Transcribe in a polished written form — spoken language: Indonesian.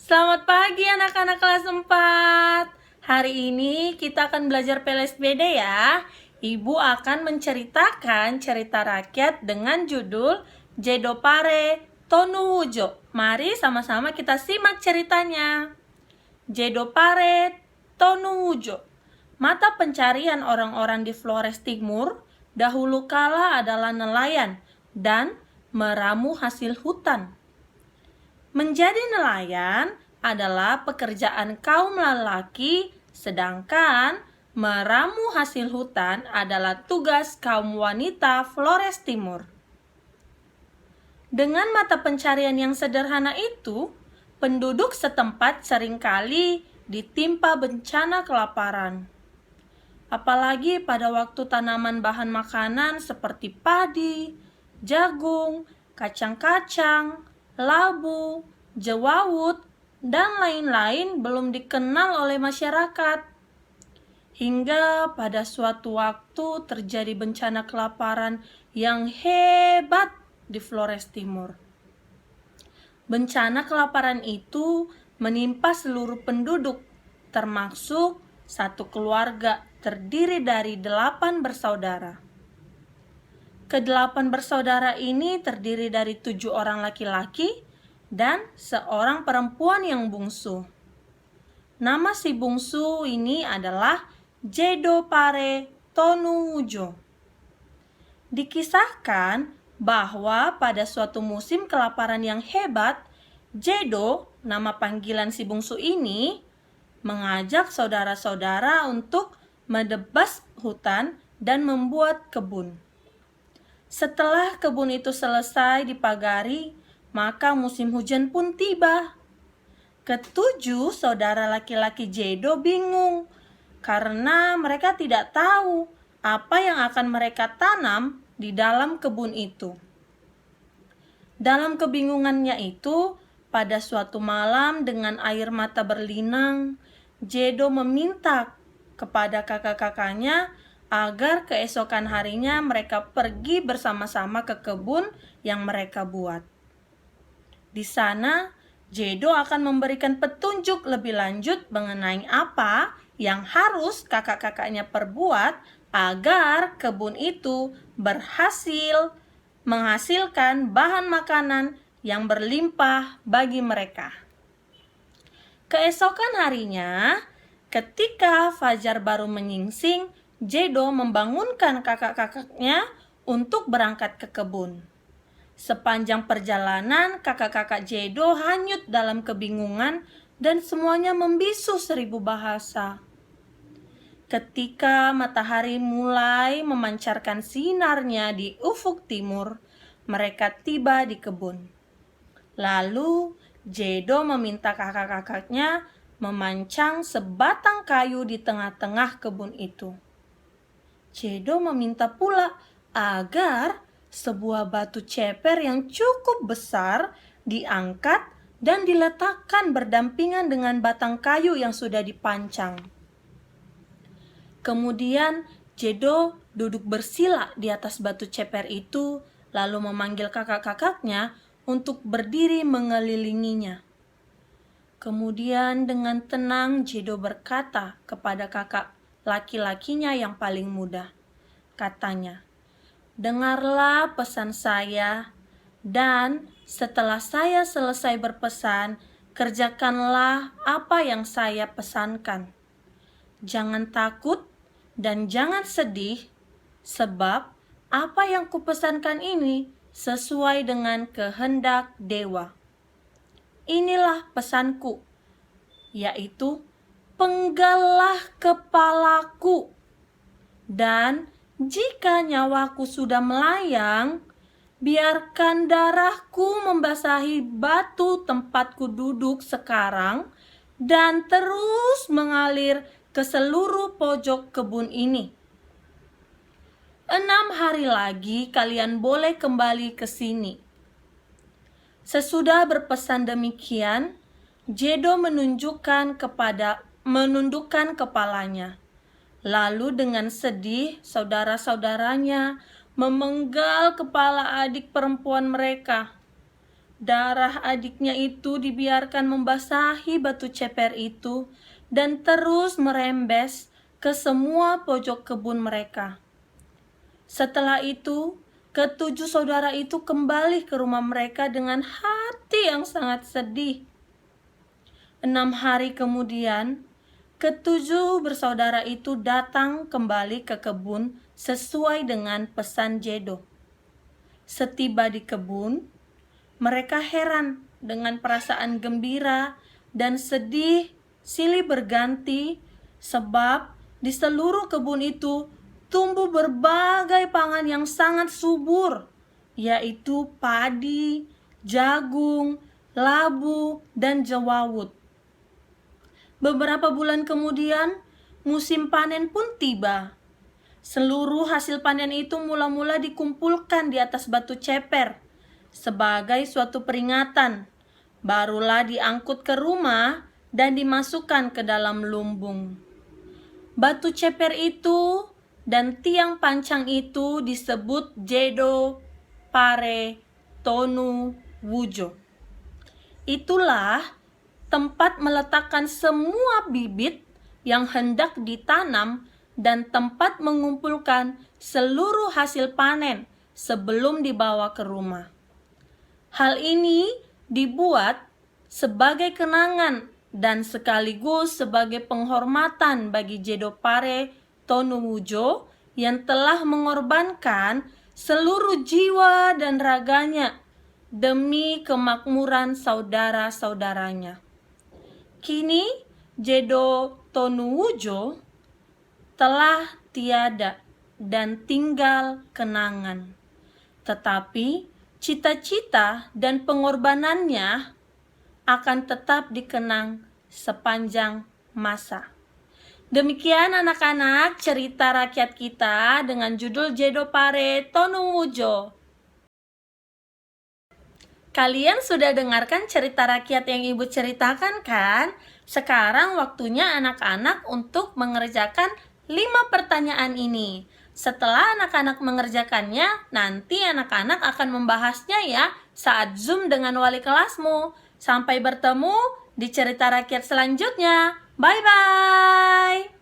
Selamat pagi anak-anak kelas 4. Hari ini kita akan belajar PLSBD ya. Ibu akan menceritakan cerita rakyat dengan judul Jedopare Tonuwujo. Mari sama-sama kita simak ceritanya. Jedopare Tonuwujo. Mata pencarian orang-orang di Flores Timur dahulu kala adalah nelayan dan meramu hasil hutan. Menjadi nelayan adalah pekerjaan kaum lelaki, sedangkan meramu hasil hutan adalah tugas kaum wanita Flores Timur. Dengan mata pencarian yang sederhana itu, penduduk setempat seringkali ditimpa bencana kelaparan. Apalagi pada waktu tanaman bahan makanan seperti padi, jagung, kacang-kacang, labu, jewawut, dan lain-lain belum dikenal oleh masyarakat. Hingga pada suatu waktu terjadi bencana kelaparan yang hebat di Flores Timur. Bencana kelaparan itu menimpa seluruh penduduk, termasuk satu keluarga terdiri dari 8 bersaudara. Kedelapan bersaudara ini terdiri dari 7 orang laki-laki dan seorang perempuan yang bungsu. Nama si bungsu ini adalah Jedopare Tonuwujo. Dikisahkan bahwa pada suatu musim kelaparan yang hebat, Jedo, nama panggilan si bungsu ini, mengajak saudara-saudara untuk menebas hutan dan membuat kebun. Setelah kebun itu selesai dipagari, maka musim hujan pun tiba. Ketujuh saudara laki-laki Jedo bingung karena mereka tidak tahu apa yang akan mereka tanam di dalam kebun itu. Dalam kebingungannya itu, pada suatu malam dengan air mata berlinang, Jedo meminta kepada kakak-kakaknya agar keesokan harinya mereka pergi bersama-sama ke kebun yang mereka buat. Di sana, Jedo akan memberikan petunjuk lebih lanjut mengenai apa yang harus kakak-kakaknya perbuat agar kebun itu berhasil menghasilkan bahan makanan yang berlimpah bagi mereka. Keesokan harinya, ketika fajar baru menyingsing, Jedo membangunkan kakak-kakaknya untuk berangkat ke kebun. Sepanjang perjalanan, kakak-kakak Jedo hanyut dalam kebingungan dan semuanya membisu 1000 bahasa. Ketika matahari mulai memancarkan sinarnya di ufuk timur, mereka tiba di kebun. Lalu, Jedo meminta kakak-kakaknya memancang sebatang kayu di tengah-tengah kebun itu. Jedo meminta pula agar sebuah batu ceper yang cukup besar diangkat dan diletakkan berdampingan dengan batang kayu yang sudah dipancang. Kemudian Jedo duduk bersila di atas batu ceper itu, lalu memanggil kakak-kakaknya untuk berdiri mengelilinginya. Kemudian dengan tenang Jedo berkata kepada kakak laki-lakinya yang paling muda. Katanya, "Dengarlah pesan saya, dan setelah saya selesai berpesan, kerjakanlah apa yang saya pesankan. Jangan takut dan jangan sedih, sebab apa yang kupesankan ini sesuai dengan kehendak dewa. Inilah pesanku, yaitu penggallah kepalaku, dan jika nyawaku sudah melayang, biarkan darahku membasahi batu tempatku duduk sekarang dan terus mengalir ke seluruh pojok kebun ini. 6 hari lagi kalian boleh kembali ke sini." Sesudah berpesan demikian, Jedo menundukkan kepalanya. Lalu dengan sedih, saudara-saudaranya memenggal kepala adik perempuan mereka. Darah adiknya itu dibiarkan membasahi batu ceper itu dan terus merembes ke semua pojok kebun mereka. Setelah itu, ketujuh saudara itu kembali ke rumah mereka dengan hati yang sangat sedih. 6 hari kemudian, ketujuh bersaudara itu datang kembali ke kebun sesuai dengan pesan Jedo. Setiba di kebun, mereka heran dengan perasaan gembira dan sedih silih berganti sebab di seluruh kebun itu tumbuh berbagai pangan yang sangat subur, yaitu padi, jagung, labu, dan jawawut. Beberapa bulan kemudian, musim panen pun tiba. Seluruh hasil panen itu mula-mula dikumpulkan di atas batu ceper sebagai suatu peringatan. Barulah diangkut ke rumah dan dimasukkan ke dalam lumbung. Batu ceper itu dan tiang pancang itu disebut Jedo, Pare, Tonu, Wujo. Itulah tempat meletakkan semua bibit yang hendak ditanam dan tempat mengumpulkan seluruh hasil panen sebelum dibawa ke rumah. Hal ini dibuat sebagai kenangan dan sekaligus sebagai penghormatan bagi Jedo Pare Tonu Wujo yang telah mengorbankan seluruh jiwa dan raganya demi kemakmuran saudara-saudaranya. Kini Jedo Tonu Wujo telah tiada dan tinggal kenangan. Tetapi cita-cita dan pengorbanannya akan tetap dikenang sepanjang masa. Demikian anak-anak cerita rakyat kita dengan judul Jedo Pare Tonu Wujo. Kalian sudah dengarkan cerita rakyat yang Ibu ceritakan kan? Sekarang waktunya anak-anak untuk mengerjakan 5 pertanyaan ini. Setelah anak-anak mengerjakannya, nanti anak-anak akan membahasnya ya saat Zoom dengan wali kelasmu. Sampai bertemu di cerita rakyat selanjutnya. Bye-bye!